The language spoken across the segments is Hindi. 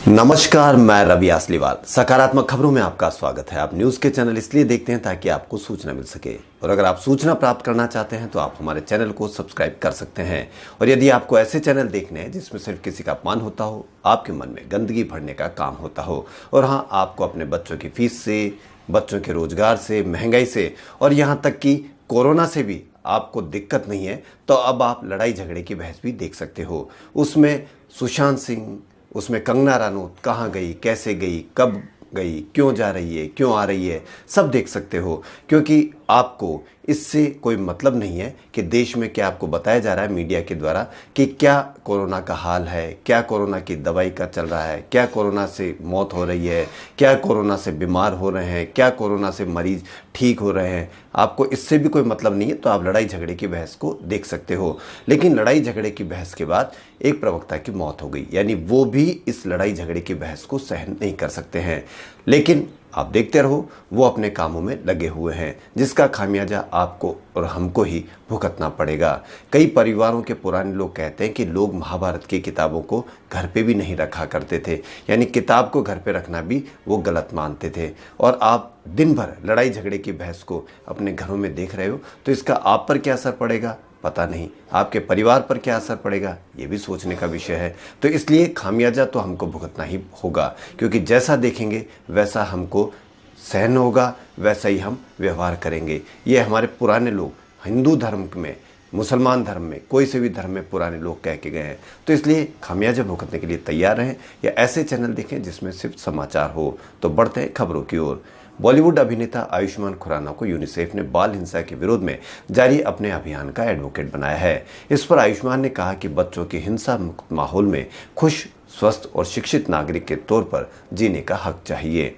नमस्कार, मैं रवि आसलीवाल। सकारात्मक खबरों में आपका स्वागत है। आप न्यूज़ के चैनल इसलिए देखते हैं ताकि आपको सूचना मिल सके, और अगर आप सूचना प्राप्त करना चाहते हैं तो आप हमारे चैनल को सब्सक्राइब कर सकते हैं। और यदि आपको ऐसे चैनल देखने हैं जिसमें सिर्फ किसी का अपमान होता हो, आपके मन में गंदगी भरने का काम होता हो, और हाँ, आपको अपने बच्चों की फीस से, बच्चों के रोजगार से, महंगाई से और यहाँ तक कि कोरोना से भी आपको दिक्कत नहीं है, तो अब आप लड़ाई झगड़े की बहस भी देख सकते हो। उसमें सुशांत सिंह, उसमें कंगना रनौत कहाँ गई, कैसे गई, कब गई, क्यों जा रही है, क्यों आ रही है, सब देख सकते हो। क्योंकि आपको इससे कोई मतलब नहीं है कि देश में क्या आपको बताया जा रहा है मीडिया के द्वारा कि क्या कोरोना का हाल है, क्या कोरोना की दवाई का चल रहा है, क्या कोरोना से मौत हो रही है, क्या कोरोना से बीमार हो रहे हैं, क्या कोरोना से मरीज ठीक हो रहे हैं। आपको इससे भी कोई मतलब नहीं है, तो आप लड़ाई झगड़े की बहस को देख सकते हो। लेकिन लड़ाई झगड़े की बहस के बाद एक प्रवक्ता की मौत हो गई, यानी वो भी इस लड़ाई झगड़े की बहस को सहन नहीं कर सकते हैं। लेकिन आप देखते रहो, वो अपने कामों में लगे हुए हैं, जिसका खामियाजा आपको और हमको ही भुगतना पड़ेगा। कई परिवारों के पुराने लोग कहते हैं कि लोग महाभारत की किताबों को घर पे भी नहीं रखा करते थे, यानी किताब को घर पे रखना भी वो गलत मानते थे। और आप दिन भर लड़ाई झगड़े की बहस को अपने घरों में देख रहे हो, तो इसका आप पर क्या असर पड़ेगा पता नहीं, आपके परिवार पर क्या असर पड़ेगा ये भी सोचने का विषय है। तो इसलिए खामियाजा तो हमको भुगतना ही होगा, क्योंकि जैसा देखेंगे वैसा हमको सहन होगा, वैसा ही हम व्यवहार करेंगे। ये हमारे पुराने लोग हिंदू धर्म में, मुसलमान धर्म में, कोई से भी धर्म में पुराने लोग कह के गए हैं। तो इसलिए खामियाजा भुगतने के लिए तैयार रहें, या ऐसे चैनल देखें जिसमें सिर्फ समाचार हो। तो बढ़ते हैं खबरों की ओर। बॉलीवुड अभिनेता आयुष्मान खुराना को यूनिसेफ ने बाल हिंसा के विरोध में जारी अपने अभियान का एडवोकेट बनाया है। इस पर आयुष्मान ने कहा कि बच्चों के हिंसा मुक्त माहौल में खुश, स्वस्थ और शिक्षित नागरिक के तौर पर जीने का हक चाहिए।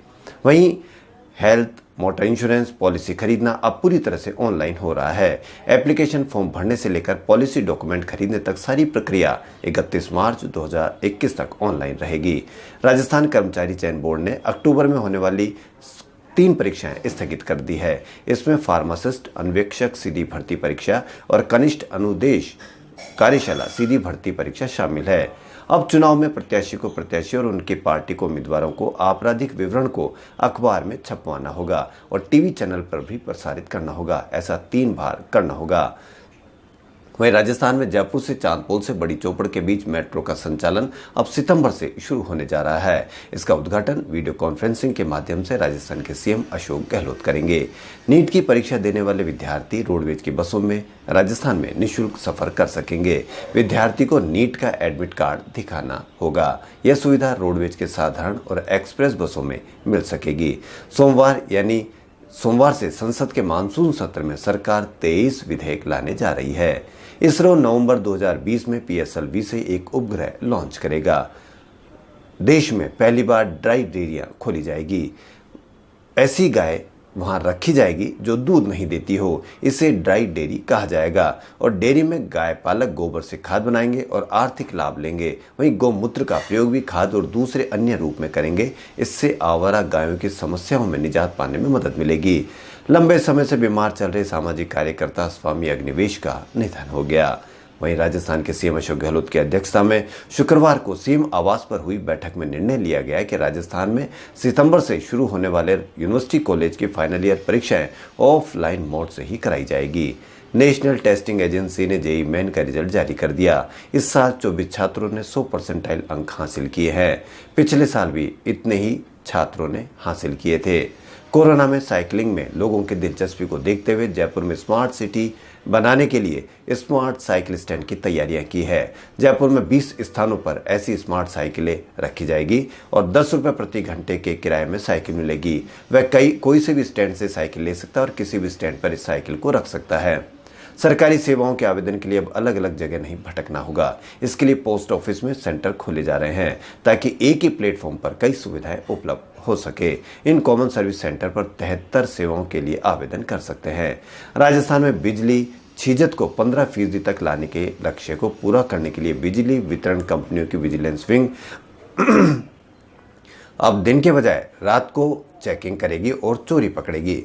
वहीं हेल्थ, मोटर इंश्योरेंस पॉलिसी खरीदना अब पूरी तरह से ऑनलाइन हो रहा है। एप्लीकेशन फॉर्म भरने से लेकर पॉलिसी डॉक्यूमेंट खरीदने तक सारी प्रक्रिया 31 मार्च 2021 तक ऑनलाइन रहेगी। राजस्थान कर्मचारी चयन बोर्ड ने अक्टूबर में होने वाली 3 परीक्षाएं स्थगित कर दी है। इसमें फार्मासिस्ट अन्वेक्षक सीधी भर्ती परीक्षा और कनिष्ठ अनुदेश कार्यशाला सीधी भर्ती परीक्षा शामिल है। अब चुनाव में प्रत्याशी और उनकी पार्टी को उम्मीदवारों को आपराधिक विवरण को अखबार में छपवाना होगा और टीवी चैनल पर भी प्रसारित करना होगा। ऐसा 3 बार करना होगा। वहीं राजस्थान में जयपुर से चांदपोल से बड़ी चौपड़ के बीच मेट्रो का संचालन अब सितंबर से शुरू होने जा रहा है। इसका उद्घाटन वीडियो कॉन्फ्रेंसिंग के माध्यम से राजस्थान के सीएम अशोक गहलोत करेंगे। नीट की परीक्षा देने वाले विद्यार्थी रोडवेज की बसों में राजस्थान में निःशुल्क सफर कर सकेंगे। विद्यार्थी को नीट का एडमिट कार्ड दिखाना होगा। यह सुविधा रोडवेज के साधारण और एक्सप्रेस बसों में मिल सकेगी। सोमवार से संसद के मानसून सत्र में सरकार 23 विधेयक लाने जा रही है। इसरो नवंबर 2020 में पीएसएलवी से एक उपग्रह लॉन्च करेगा। देश में पहली बार ड्राई डेयरियां खोली जाएगी। ऐसी गाय वहां रखी जाएगी जो दूध नहीं देती हो, इसे ड्राई डेयरी कहा जाएगा। और डेयरी में गाय पालक गोबर से खाद बनाएंगे और आर्थिक लाभ लेंगे। वहीं गौमूत्र का प्रयोग भी खाद और दूसरे अन्य रूप में करेंगे। इससे आवारा गायों की समस्याओं में निजात पाने में मदद मिलेगी। लंबे समय से बीमार चल रहे सामाजिक कार्यकर्ता स्वामी अग्निवेश का निधन हो गया। वहीं राजस्थान के सीएम अशोक गहलोत की अध्यक्षता में शुक्रवार को सीएम आवास पर हुई बैठक में निर्णय लिया गया कि राजस्थान में सितंबर से शुरू होने वाले यूनिवर्सिटी कॉलेज की फाइनल ईयर परीक्षाएं ऑफलाइन मोड से ही कराई जाएगी। नेशनल टेस्टिंग एजेंसी ने जेईई मेन का रिजल्ट जारी कर दिया। इस साल 24 छात्रों ने 100% अंक हासिल किए हैं। पिछले साल भी इतने ही छात्रों ने हासिल किए थे। कोरोना में साइकिलिंग में लोगों की दिलचस्पी को देखते हुए जयपुर में स्मार्ट सिटी बनाने के लिए स्मार्ट साइकिल स्टैंड की तैयारियां की है। जयपुर में 20 स्थानों पर ऐसी स्मार्ट साइकिलें रखी जाएगी और 10 रुपये प्रति घंटे के किराए में साइकिल मिलेगी। वह कोई से भी स्टैंड से साइकिल ले सकता है और किसी भी स्टैंड पर इस साइकिल को रख सकता है। सरकारी सेवाओं के आवेदन के लिए अब अलग अलग जगह नहीं भटकना होगा। इसके लिए पोस्ट ऑफिस में सेंटर खोले जा रहे हैं ताकि एक ही प्लेटफॉर्म पर कई सुविधाएं उपलब्ध हो सके। इन कॉमन सर्विस सेंटर पर 73 सेवाओं के लिए आवेदन कर सकते हैं। राजस्थान में बिजली छीजत को 15% तक लाने के लक्ष्य को पूरा करने के लिए बिजली वितरण कंपनियों की विजिलेंस विंग अब दिन के बजाय रात को चेकिंग करेगी और चोरी पकड़ेगी।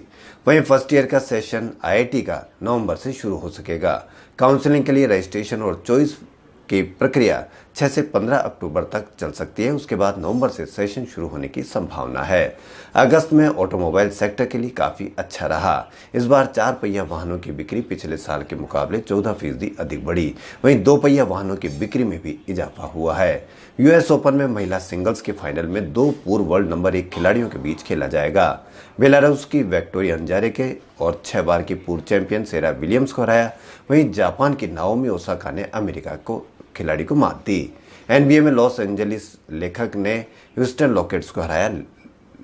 वहीं फर्स्ट ईयर का सेशन आईआईटी का नवंबर से शुरू हो सकेगा। काउंसलिंग के लिए रजिस्ट्रेशन और चॉइस की प्रक्रिया 6 से 15 अक्टूबर तक चल सकती है। उसके बाद नवंबर से सेशन शुरू होने की संभावना है। अगस्त में ऑटोमोबाइल सेक्टर के लिए काफ़ी अच्छा रहा। इस बार 4 पहिया वाहनों की बिक्री पिछले साल के मुकाबले 14% अधिक बढ़ी। वहीं 2 पहिया वाहनों की बिक्री में भी इजाफा हुआ है। यूएस ओपन में महिला सिंगल्स के फाइनल में 2 पूर्व वर्ल्ड नंबर 1 खिलाड़ियों के बीच खेला जाएगा। बेलारूस की विक्टोरिया अंजारेके और 6 बार की पूर्व चैंपियन सेरा विलियम्स को हराया। वहीं जापान की नाओमी ओसाका ने अमेरिका को खिलाड़ी को मात दी। एनबीए में लॉस एंजलिस लेखक ने ह्यूस्टन रॉकेट्स को हराया।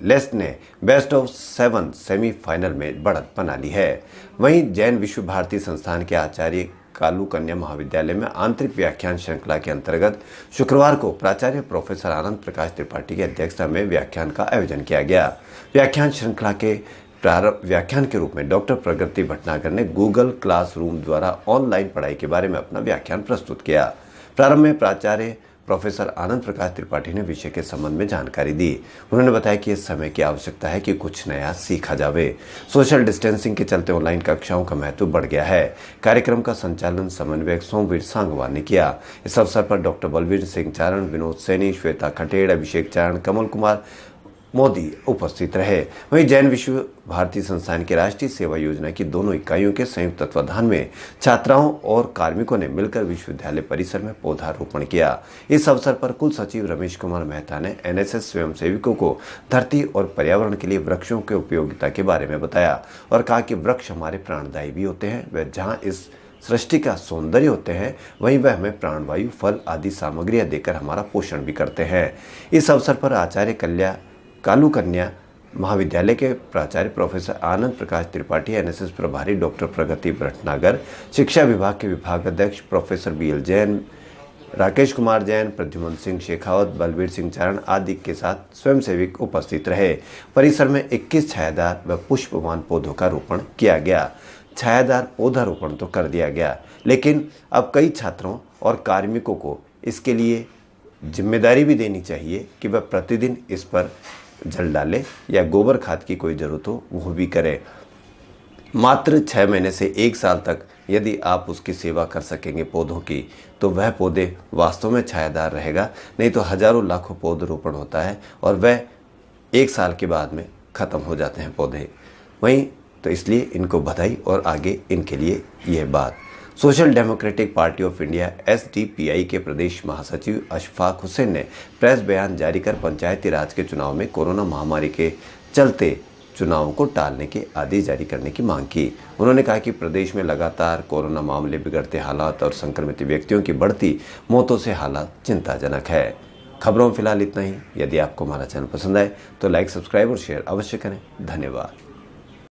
लेस ने बेस्ट ऑफ 7 सेमीफाइनल में बढ़त बना ली है। वहीं जैन विश्व भारती संस्थान के आचार्य कालू कन्या महाविद्यालय में आंतरिक व्याख्यान श्रृंखला के अंतर्गत शुक्रवार को प्राचार्य प्रोफेसर आनंद प्रकाश त्रिपाठी की अध्यक्षता में व्याख्यान का आयोजन किया गया। व्याख्यान श्रृंखला के प्रारंभ व्याख्यान के रूप में डॉक्टर प्रगति भटनागर ने गूगल क्लासरूम द्वारा ऑनलाइन पढ़ाई के बारे में अपना व्याख्यान प्रस्तुत किया। प्रारंभ में प्राचार्य प्रोफेसर आनंद प्रकाश त्रिपाठी ने विषय के संबंध में जानकारी दी। उन्होंने बताया कि इस समय की आवश्यकता है कि कुछ नया सीखा जावे। सोशल डिस्टेंसिंग के चलते ऑनलाइन कक्षाओं का महत्व बढ़ गया है। कार्यक्रम का संचालन समन्वयक सोमवीर सांगवान ने किया। इस अवसर पर डॉक्टर बलवीर सिंह चारण, विनोद सैनी, श्वेता खटेड़, अभिषेक चारण, कमल कुमार मोदी उपस्थित रहे। वहीं जैन विश्व भारती संस्थान की राष्ट्रीय सेवा योजना की दोनों इकाइयों के संयुक्त तत्वाधान में छात्राओं और कार्मिकों ने मिलकर विश्वविद्यालय परिसर में पौधारोपण किया। इस अवसर पर कुल सचिव रमेश कुमार मेहता ने एनएसएस स्वयंसेवकों को धरती और पर्यावरण के लिए वृक्षों के उपयोगिता के बारे में बताया और कहा कि वृक्ष हमारे प्राणदायी भी होते हैं। वे जहाँ इस सृष्टि का सौंदर्य होते हैं, वहीं वह हमें प्राणवायु, फल आदि सामग्रियां देकर हमारा पोषण भी करते हैं। इस अवसर पर आचार्य कालू कन्या महाविद्यालय के प्राचार्य प्रोफेसर आनंद प्रकाश त्रिपाठी, एनएसएस प्रभारी डॉक्टर प्रगति भटनागर, शिक्षा विभाग के विभाग अध्यक्ष प्रोफेसर बीएल जैन, राकेश कुमार जैन, प्रद्युमन सिंह शेखावत, बलवीर सिंह चारण आदि के साथ स्वयंसेवक उपस्थित रहे। परिसर में 21 छायादार व पुष्पवान पौधों का रोपण किया गया। छायादार पौधारोपण तो कर दिया गया, लेकिन अब कई छात्रों और कार्मिकों को इसके लिए जिम्मेदारी भी देनी चाहिए कि वह प्रतिदिन इस पर जल डाले या गोबर खाद की कोई ज़रूरत हो वो भी करे। मात्र 6 महीने से 1 साल तक यदि आप उसकी सेवा कर सकेंगे पौधों की, तो वह पौधे वास्तव में छायादार रहेगा। नहीं तो हजारों लाखों पौधरोपण होता है और वह 1 साल के बाद में ख़त्म हो जाते हैं पौधे। वहीं तो इसलिए इनको बधाई और आगे इनके लिए यह बात। Social democratic party of India SDPI के प्रदेश महासचिव अशफाक हुसैन ने प्रेस बयान जारी कर पंचायती राज के चुनाव में कोरोना महामारी के चलते चुनावों को टालने के आदेश जारी करने की मांग की। उन्होंने कहा कि प्रदेश में लगातार कोरोना मामले, बिगड़ते हालात और संक्रमित व्यक्तियों की बढ़ती मौतों से हालात चिंताजनक है। खबरों में फिलहाल इतना ही। यदि आपको हमारा चैनल पसंद आए तो लाइक, सब्सक्राइब और शेयर अवश्य करें। धन्यवाद।